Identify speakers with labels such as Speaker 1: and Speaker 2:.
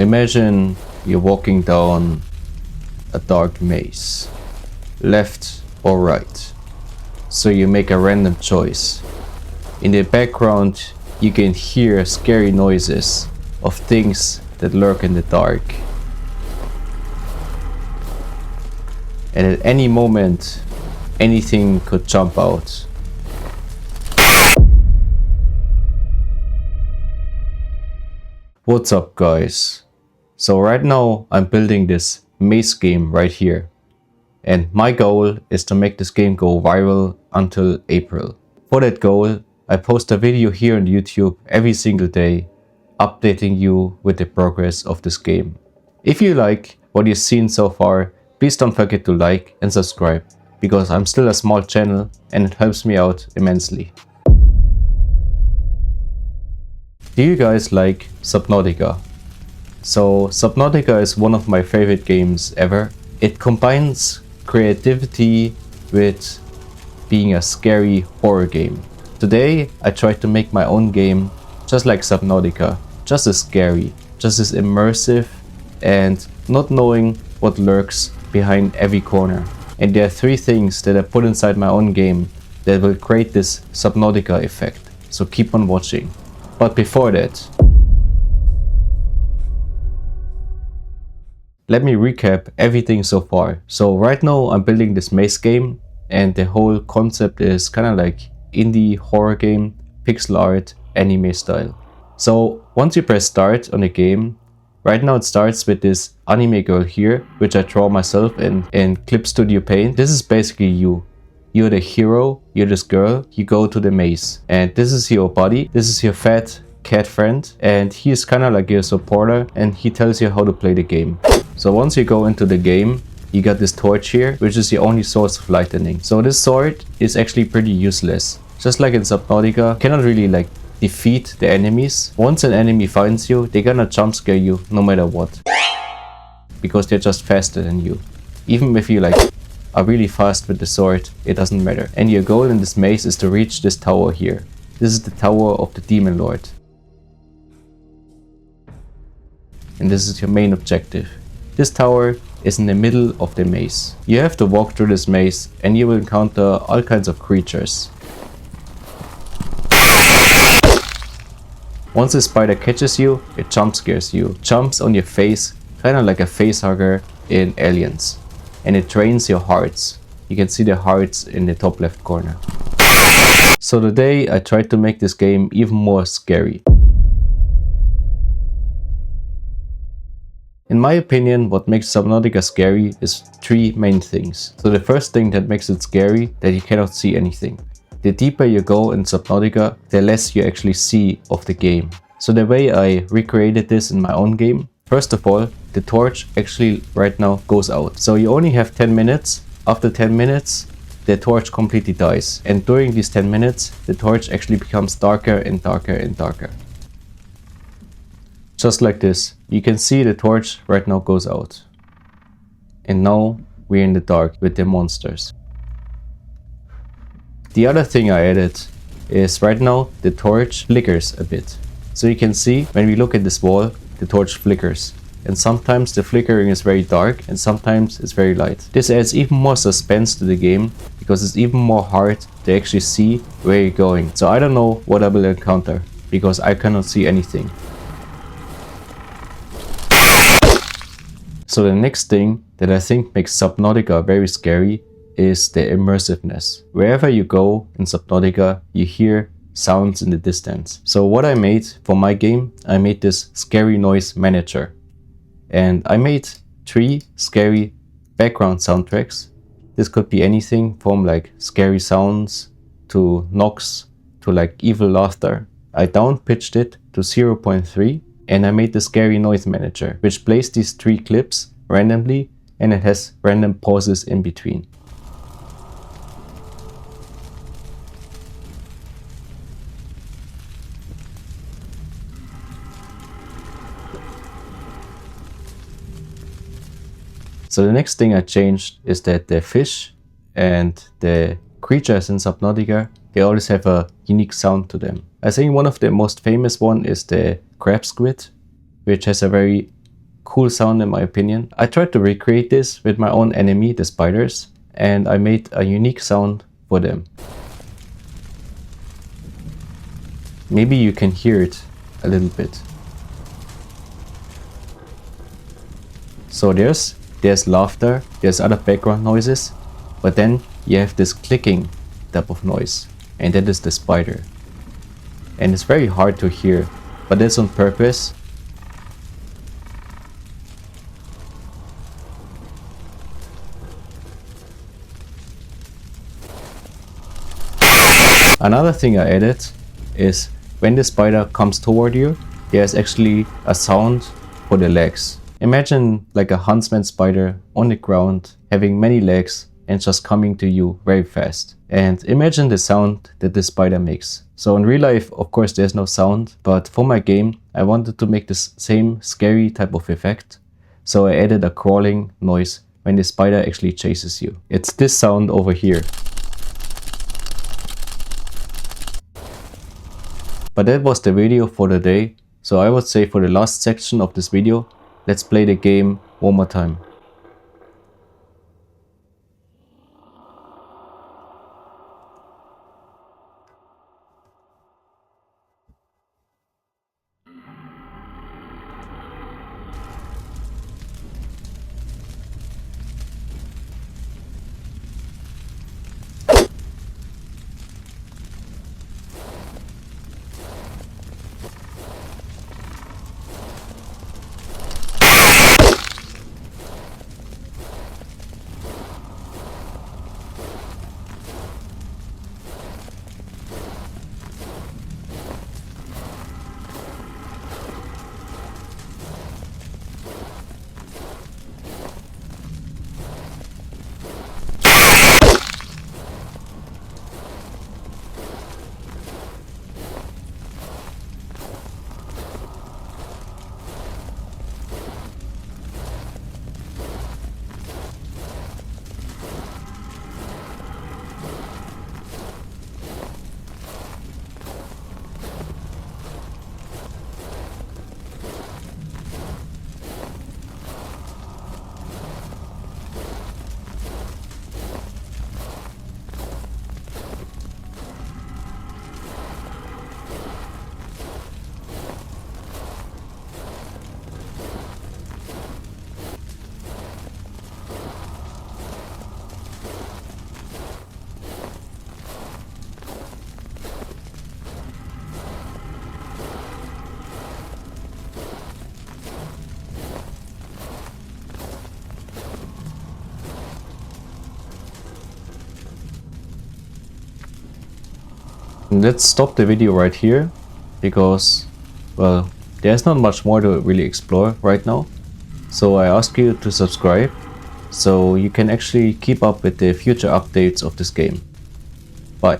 Speaker 1: Imagine you're walking down a dark maze, left or right. So you make a random choice. In the background, you can hear scary noises of things that lurk in the dark. And at any moment, anything could jump out. What's up, guys? So right now I'm building this maze game right here. And my goal is to make this game go viral until April. For that goal, I post a video here on YouTube every single day, updating you with the progress of this game. If you like what you've seen so far, please don't forget to like and subscribe, because I'm still a small channel and it helps me out immensely. Do you guys like Subnautica? So Subnautica is one of my favorite games ever. It combines creativity with being a scary horror game. Today I tried to make my own game just like Subnautica, just as scary, just as immersive, and not knowing what lurks behind every corner. And there are three things that I put inside my own game that will create this Subnautica effect, so keep on watching. But before that, let me recap everything so far. So right now I'm building this maze game, and the whole concept is kind of like indie horror game, pixel art, anime style. So once you press start on the game, right now it starts with this anime girl here, which I draw myself in Clip Studio Paint. This is basically you. You're the hero, you're this girl, you go to the maze. And this is your body, this is your fat cat friend, and he is kind of like your supporter, and he tells you how to play the game. So once you go into the game, you got this torch here, which is the only source of lightning. So this sword is actually pretty useless. Just like in Subnautica, you cannot really like defeat the enemies. Once an enemy finds you, they're gonna jump scare you no matter what, because they're just faster than you. Even if you like are really fast with the sword, it doesn't matter. And your goal in this maze is to reach this tower here. This is the tower of the Demon Lord. And this is your main objective. This tower is in the middle of the maze. You have to walk through this maze and you will encounter all kinds of creatures. Once a spider catches you, it jump scares you. Jumps on your face, kind of like a face hugger in Aliens. And it drains your hearts. You can see the hearts in the top left corner. So today I tried to make this game even more scary. In my opinion, what makes Subnautica scary is three main things. So the first thing that makes it scary, that you cannot see anything. The deeper you go in Subnautica, the less you actually see of the game. So the way I recreated this in my own game, first of all, the torch actually right now goes out. So you only have 10 minutes. After 10 minutes, the torch completely dies. And during these 10 minutes, the torch actually becomes darker and darker and darker. Just like this. You can see the torch right now goes out. And now we're in the dark with the monsters. The other thing I added is right now the torch flickers a bit. So you can see when we look at this wall, the torch flickers. And sometimes the flickering is very dark and sometimes it's very light. This adds even more suspense to the game, because it's even more hard to actually see where you're going. So I don't know what I will encounter, because I cannot see anything. So the next thing that I think makes Subnautica very scary is the immersiveness. Wherever you go in Subnautica, you hear sounds in the distance. So what I made for my game, I made this scary noise manager. And I made 3 scary background soundtracks. This could be anything from like scary sounds to knocks to like evil laughter. I down-pitched it to 0.3 and I made the scary noise manager, which plays these 3 clips randomly, and it has random pauses in between. So the next thing I changed is that the fish and the creatures in Subnautica, they always have a unique sound to them. I think one of the most famous one is the crab squid, which has a very cool sound in my opinion. I tried to recreate this with my own enemy, the spiders, and I made a unique sound for them. Maybe you can hear it a little bit. So there's laughter, there's other background noises, but then you have this clicking type of noise, and that is the spider. And it's very hard to hear, but that's on purpose. Another thing I added is when the spider comes toward you, there's actually a sound for the legs. Imagine like a huntsman spider on the ground having many legs and just coming to you very fast. And imagine the sound that the spider makes. So in real life, of course, there's no sound, but for my game, I wanted to make this same scary type of effect. So I added a crawling noise when the spider actually chases you. It's this sound over here. But that was the video for the day. So I would say for the last section of this video, let's play the game one more time. Let's stop the video right here because, well, there's not much more to really explore right now. So I ask you to subscribe so you can actually keep up with the future updates of this game. Bye.